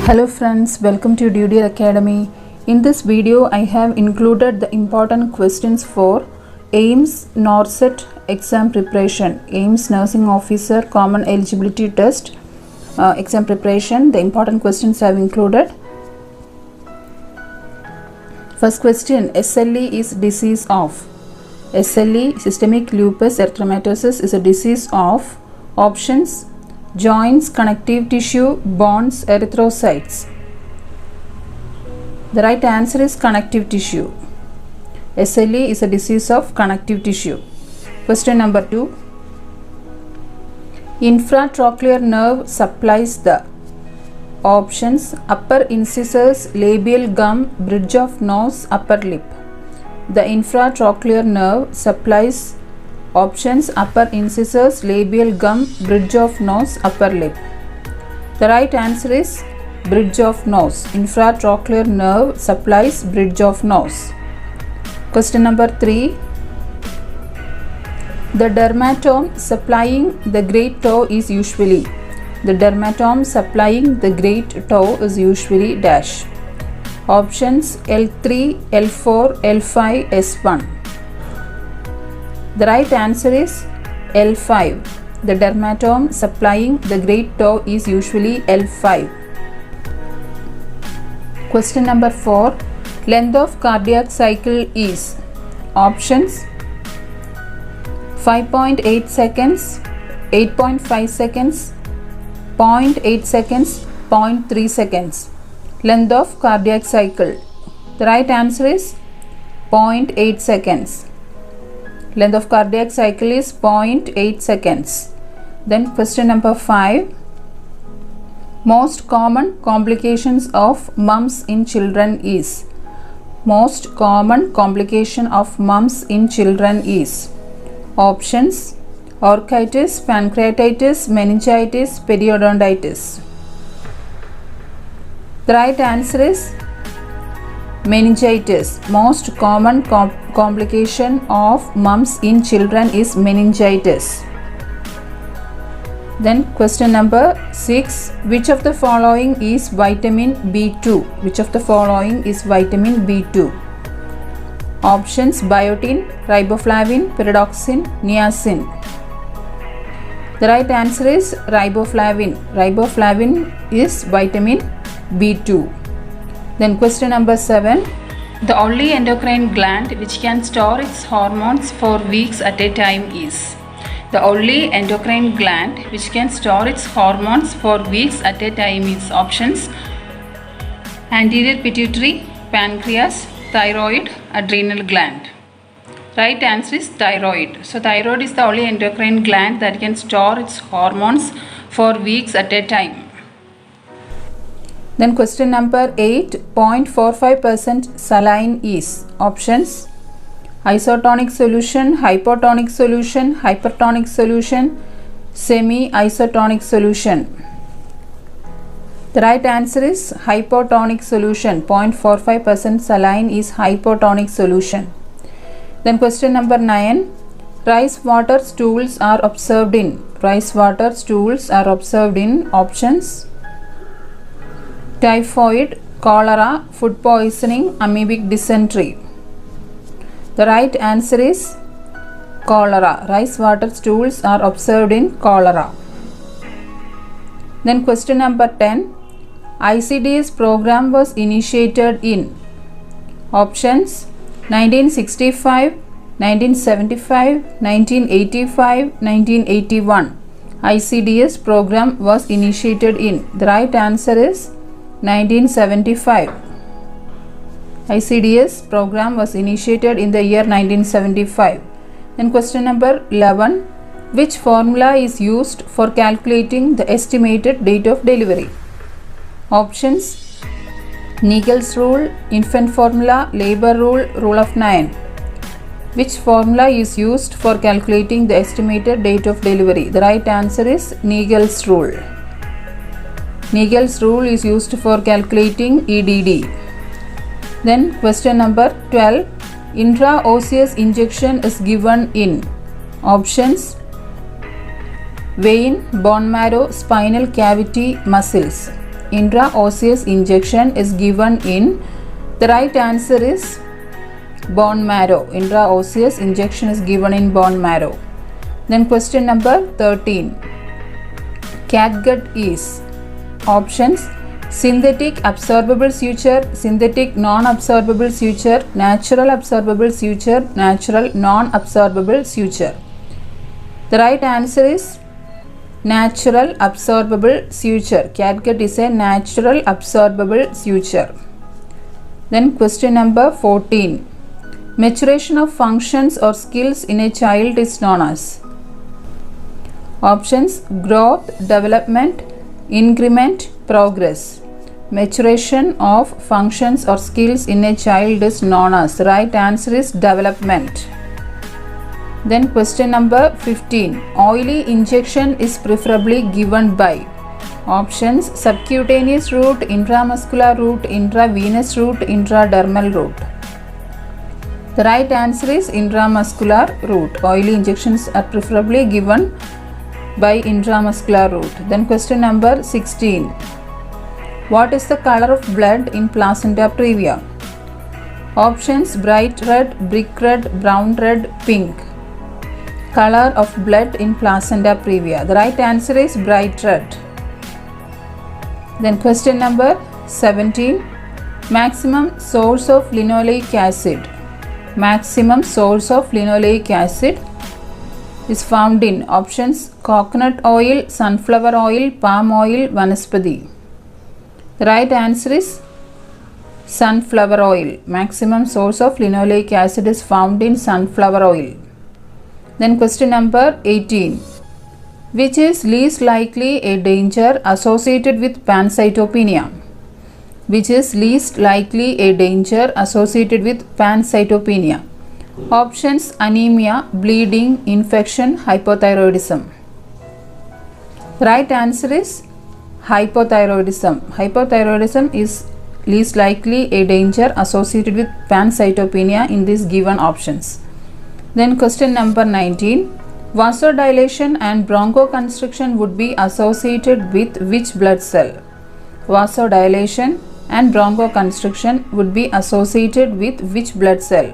Hello friends, welcome to DUDR Academy. In this video, I have included the important questions for AIMS NORCET exam preparation, AIMS Nursing Officer Common Eligibility Test exam preparation. The important questions I have included. First question, SLE is disease of. SLE, systemic lupus erythematosus, is a disease of options: joints, connective tissue, bones, erythrocytes. The right answer is connective tissue. SLE is a disease of connective tissue. Question number 2. Infratrochlear nerve supplies the options: upper incisors, labial gum, bridge of nose, upper lip. The infratrochlear nerve supplies options: upper incisors, labial gum, bridge of nose, upper lip. The right answer is bridge of nose. Infratrochlear nerve supplies bridge of nose. Question number 3. The dermatome supplying the great toe is usually. The dermatome supplying the great toe is usually dash. Options: L3, L4, L5, S1. The right answer is L5. The dermatome supplying the great toe is usually L5. Question number 4. Length of cardiac cycle is. Options: 5.8 seconds, 8.5 seconds, 0.8 seconds, 0.3 seconds. Length of cardiac cycle. The right answer is 0.8 seconds. Length of cardiac cycle is 0.8 seconds. Then question number 5. Most common complications of mumps in children is. Most common complication of mumps in children is. Options: orchitis, pancreatitis, meningitis, periodontitis. The right answer is meningitis. Most common complication of mumps in children is meningitis. Then question number 6. Which of the following is vitamin B2? Which of the following is vitamin B2? Options: biotin, riboflavin, pyridoxine, niacin. The right answer is riboflavin. Riboflavin is vitamin B2. Then question number 7. The only endocrine gland which can store its hormones for weeks at a time is. The only endocrine gland which can store its hormones for weeks at a time is. Options: anterior pituitary, pancreas, thyroid, adrenal gland. Right answer is thyroid. So thyroid is the only endocrine gland that can store its hormones for weeks at a time. Then question number 8. 0.45% saline is. Options: isotonic solution, hypotonic solution, hypertonic solution, semi-isotonic solution. The right answer is hypotonic solution. 0.45% saline is hypotonic solution. Then question number 9. Rice water stools are observed in. Rice water stools are observed in. Options: typhoid, cholera, food poisoning, amoebic dysentery. The right answer is cholera. Rice water stools are observed in cholera. Then question number 10. ICDS program was initiated in. Options: 1965, 1975, 1985, 1981. ICDS program was initiated in. The right answer is 1975. ICDS program was initiated in the year 1975. Then question number 11. Which formula is used for calculating the estimated date of delivery? Options: Naegele's rule, infant formula, labor rule, rule of 9. Which formula is used for calculating the estimated date of delivery? The right answer is Naegele's rule. Naegele's rule is used for calculating EDD. Then question number 12. Intraosseous injection is given in. Options: vein, bone marrow, spinal cavity, muscles. intraosseous injection is given in? The right answer is bone marrow. Intraosseous injection is given in bone marrow. Then question number 13. Catgut is? Options: synthetic absorbable suture, synthetic non-absorbable suture, natural absorbable suture, natural non-absorbable suture. The right answer is natural absorbable suture. Catgut is a natural absorbable suture. Then question number 14. Maturation of functions or skills in a child is known as? Options: growth, development, increment, progress. Maturation of functions or skills in a child is known as? The right answer is development. Then question number 15. Oily injection is preferably given by? Options: subcutaneous route, intramuscular route, intravenous route, intradermal route. The right answer is intramuscular route. Oily injections are preferably given by intramuscular route. Then question number 16. What is the color of blood in placenta previa? Options: bright red, brick red, brown red, pink. Color of blood in placenta previa. The right answer is bright red. Then question number 17. Maximum source of linoleic acid. Maximum source of linoleic acid is found in? Options: coconut oil, sunflower oil, palm oil, vanaspati. The right answer is sunflower oil. Maximum source of linoleic acid is found in sunflower oil. Then question number 18. Which is least likely a danger associated with pancytopenia? Which is least likely a danger associated with pancytopenia? Options: anemia, bleeding, infection, hypothyroidism. The right answer is hypothyroidism. Hypothyroidism is least likely a danger associated with pancytopenia in these given options. Then question number 19. Vasodilation and bronchoconstriction would be associated with which blood cell? Vasodilation and bronchoconstriction would be associated with which blood cell?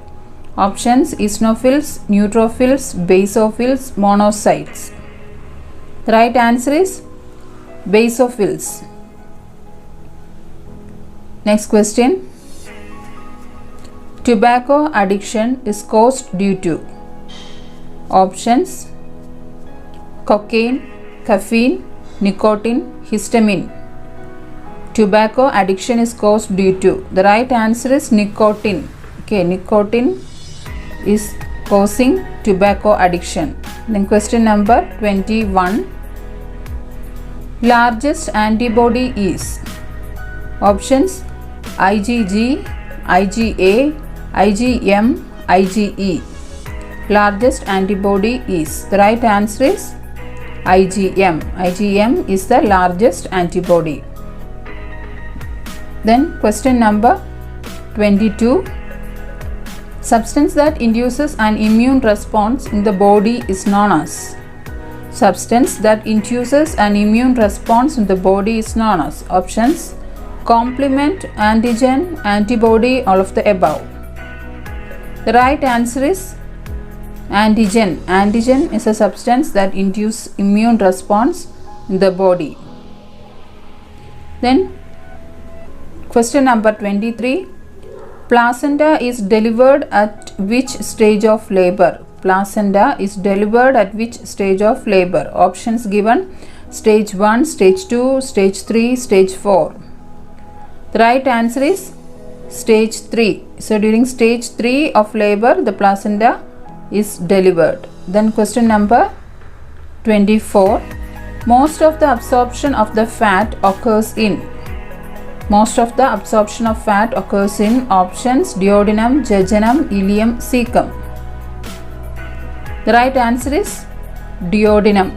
Options: eosinophils, neutrophils, basophils, monocytes. The right answer is basophils. Next question. Tobacco addiction is caused due to? Options: cocaine, caffeine, nicotine, histamine. Tobacco addiction is caused due to? The right answer is nicotine. Okay, nicotine is causing tobacco addiction. Then question number 21. Largest antibody is? Options: IgG, IgA, IgM, IgE. Largest antibody is? The right answer is IgM. IgM is the largest antibody. Then question number 22. Substance that induces an immune response in the body is known as? Substance that induces an immune response in the body is known as? Options: complement, antigen, antibody, all of the above. The right answer is antigen. Antigen is a substance that induces immune response in the body. Then question number 23. Placenta is delivered at which stage of labor? Placenta is delivered at which stage of labor? Options given: stage 1, stage 2, stage 3, stage 4. The right answer is stage 3. So during stage 3 of labor, the placenta is delivered. Then question number 24. Most of the absorption of the fat occurs in? Most of the absorption of fat occurs in? Options: duodenum, jejunum, ileum, cecum. The right answer is duodenum.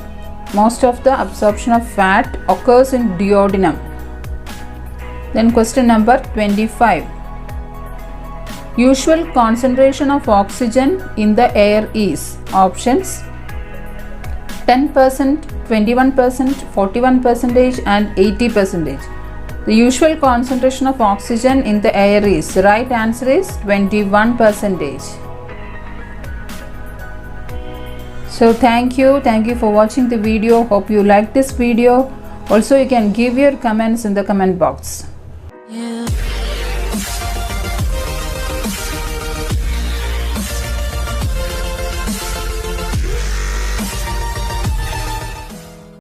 Most of the absorption of fat occurs in duodenum. Then question number 25. Usual concentration of oxygen in the air is? Options: 10%, 21%, 41% and 80%. The usual concentration of oxygen in the air is, right answer is 21%. So thank you for watching the video. Hope you like this video. Also you can give your comments in the comment box.